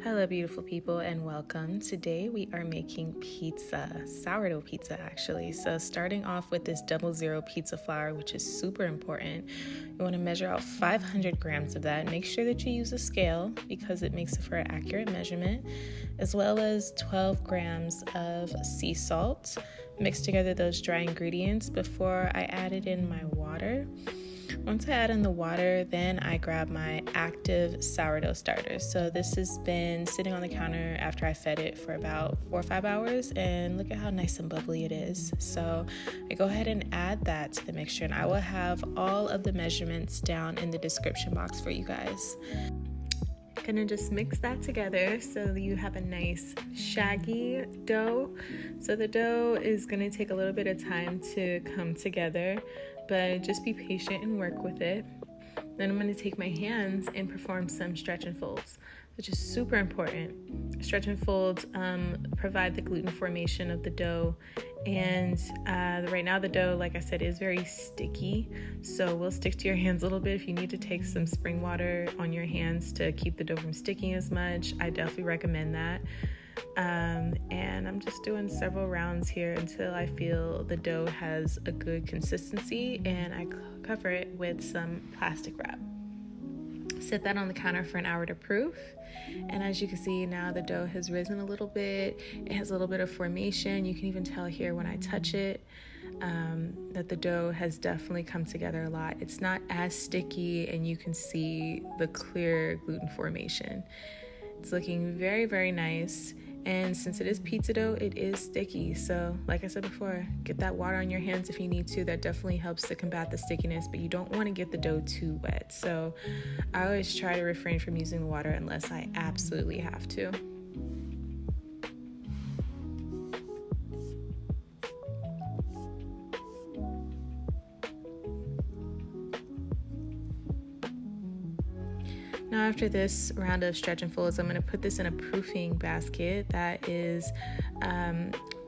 Hello beautiful people and welcome. Today we are making pizza, sourdough pizza actually. So starting off with this 00 pizza flour, which is super important. You want to measure out 500 grams of that. Make sure that you use a scale because it makes it for an accurate measurement, as well as 12 grams of sea salt. Mix together those dry ingredients before I added in my water. Once I add in the water, then I grab my active sourdough starter. So this has been sitting on the counter after I fed it for about 4 or 5 hours, and look at how nice and bubbly it is. So I go ahead and add that to the mixture, and I will have all of the measurements down in the description box for you guys. Gonna just mix that together so that you have a nice shaggy dough. So the dough is gonna take a little bit of time to come together, but just be patient and work with it. Then I'm gonna take my hands and perform some stretch and folds, which is super important. Stretch and folds provide the gluten formation of the dough, and right now the dough, like I said, is very sticky, so will stick to your hands a little bit. If you need to take some spring water on your hands to keep the dough from sticking as much, I definitely recommend that. And I'm just doing several rounds here until I feel the dough has a good consistency, and I cover it with some plastic wrap. Set that on the counter for an hour to proof. And as you can see now, the dough has risen a little bit. It has a little bit of formation. You can even tell here when I touch it that the dough has definitely come together a lot. It's not as sticky, and you can see the clear gluten formation. It's looking very, very nice. And since it is pizza dough, it is sticky. So like I said before, get that water on your hands if you need to. That definitely helps to combat the stickiness, but you don't want to get the dough too wet. So I always try to refrain from using the water unless I absolutely have to. Now after this round of stretch and folds, I'm going to put this in a proofing basket that is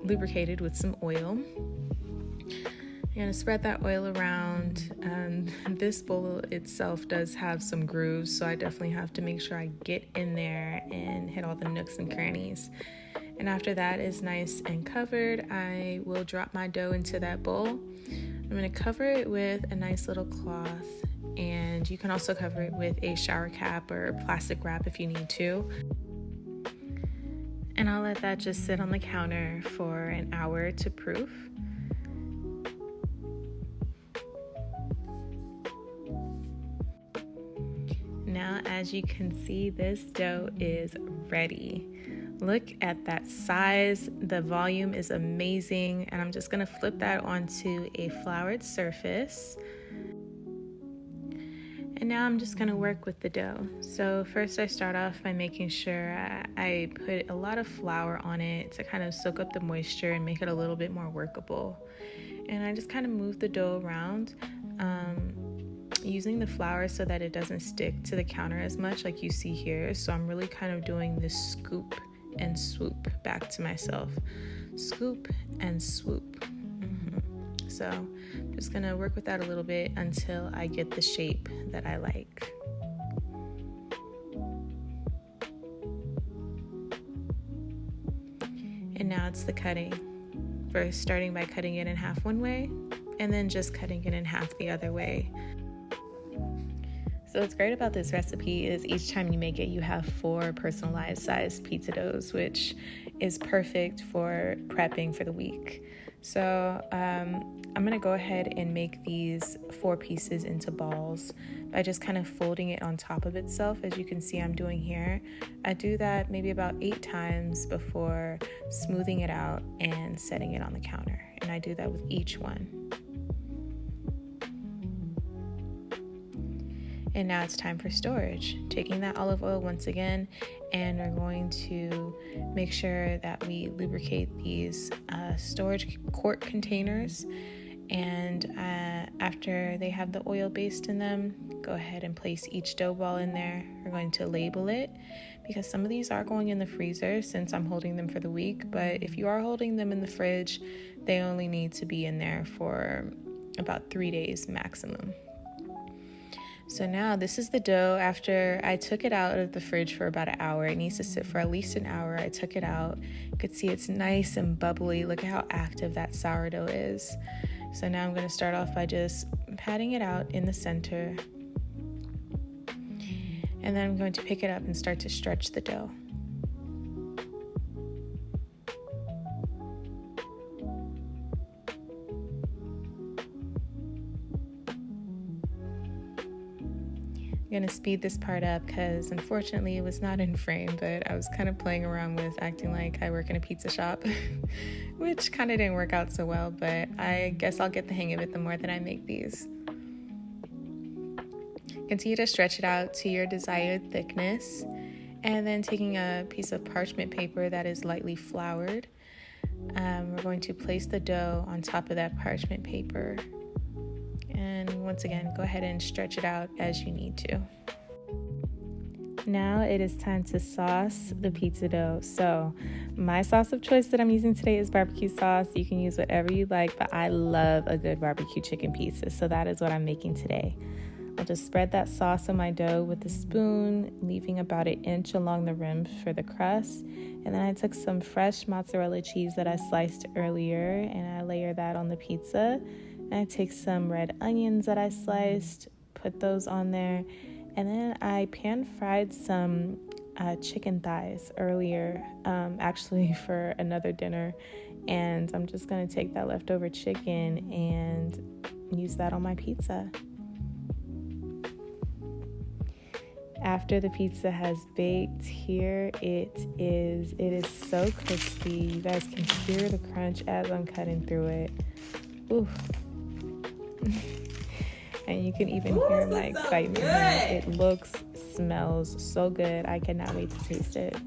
lubricated with some oil. I'm going to spread that oil around. This bowl itself does have some grooves, so I definitely have to make sure I get in there and hit all the nooks and crannies. And after that is nice and covered, I will drop my dough into that bowl. I'm going to cover it with a nice little cloth, and you can also cover it with a shower cap or plastic wrap if you need to. And I'll let that just sit on the counter for an hour to proof. Now, as you can see, this dough is ready. Look at that size. The volume is amazing. And I'm just gonna flip that onto a floured surface. And now I'm just gonna work with the dough. So first I start off by making sure I put a lot of flour on it to kind of soak up the moisture and make it a little bit more workable. And I just kind of move the dough around, using the flour so that it doesn't stick to the counter as much like you see here. So I'm really kind of doing this scoop and swoop back to myself. Scoop and swoop. So I'm just gonna work with that a little bit until I get the shape that I like. And now it's the cutting. First, starting by cutting it in half one way, and then just cutting it in half the other way. So what's great about this recipe is each time you make it, you have 4 personalized sized pizza doughs, which is perfect for prepping for the week. So I'm gonna go ahead and make these 4 pieces into balls by just kind of folding it on top of itself, as you can see I'm doing here. I do that maybe about 8 times before smoothing it out and setting it on the counter. And I do that with each one. And now it's time for storage. Taking that olive oil once again, and we're going to make sure that we lubricate these storage quart containers. And after they have the oil based in them, go ahead and place each dough ball in there. We're going to label it because some of these are going in the freezer since I'm holding them for the week. But if you are holding them in the fridge, they only need to be in there for about 3 days maximum. So now this is the dough after I took it out of the fridge for about an hour. It needs to sit for at least an hour. I took it out. You could see it's nice and bubbly. Look at how active that sourdough is. So now I'm going to start off by just patting it out in the center. And then I'm going to pick it up and start to stretch the dough. I'm going to speed this part up because unfortunately it was not in frame, but I was kind of playing around with acting like I work in a pizza shop, which kind of didn't work out so well, but I guess I'll get the hang of it the more that I make these. Continue to stretch it out to your desired thickness, and then taking a piece of parchment paper that is lightly floured, we're going to place the dough on top of that parchment paper. And once again, go ahead and stretch it out as you need to. Now it is time to sauce the pizza dough. So my sauce of choice that I'm using today is barbecue sauce. You can use whatever you like, but I love a good barbecue chicken pizza. So that is what I'm making today. I'll just spread that sauce on my dough with a spoon, leaving about an inch along the rim for the crust. And then I took some fresh mozzarella cheese that I sliced earlier, and I layer that on the pizza. And I take some red onions that I sliced, put those on there, and then I pan fried some chicken thighs earlier, actually for another dinner, and I'm just going to take that leftover chicken and use that on my pizza. After the pizza has baked, here it is. It is so crispy. You guys can hear the crunch as I'm cutting through it. Oof. And you can even hear my excitement here. It looks, smells so good. I cannot wait to taste it.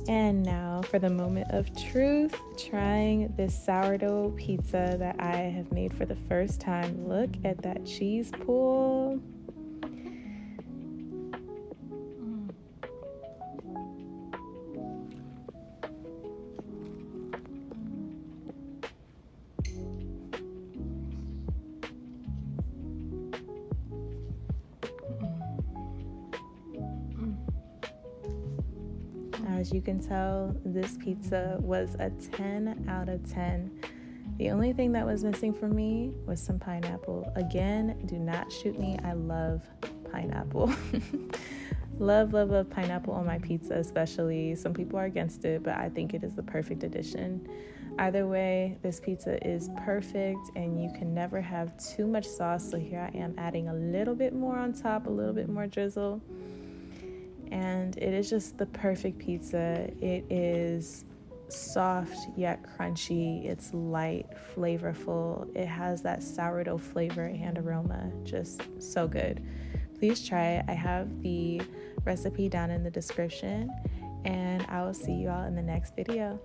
And now for the moment of truth, trying this sourdough pizza that I have made for the first time. Look at that cheese pool. As you can tell, this pizza was a 10 out of 10. The only thing that was missing for me was some pineapple. Again, do not shoot me. I love pineapple. love pineapple on my pizza, especially. Some people are against it, but I think it is the perfect addition. Either way, this pizza is perfect, and you can never have too much sauce. So here I am adding a little bit more on top, a little bit more drizzle. And it is just the perfect pizza. It is soft yet crunchy. It's light, flavorful. It has that sourdough flavor and aroma. Just so good. Please try it. I have the recipe down in the description, and I will see you all in the next video.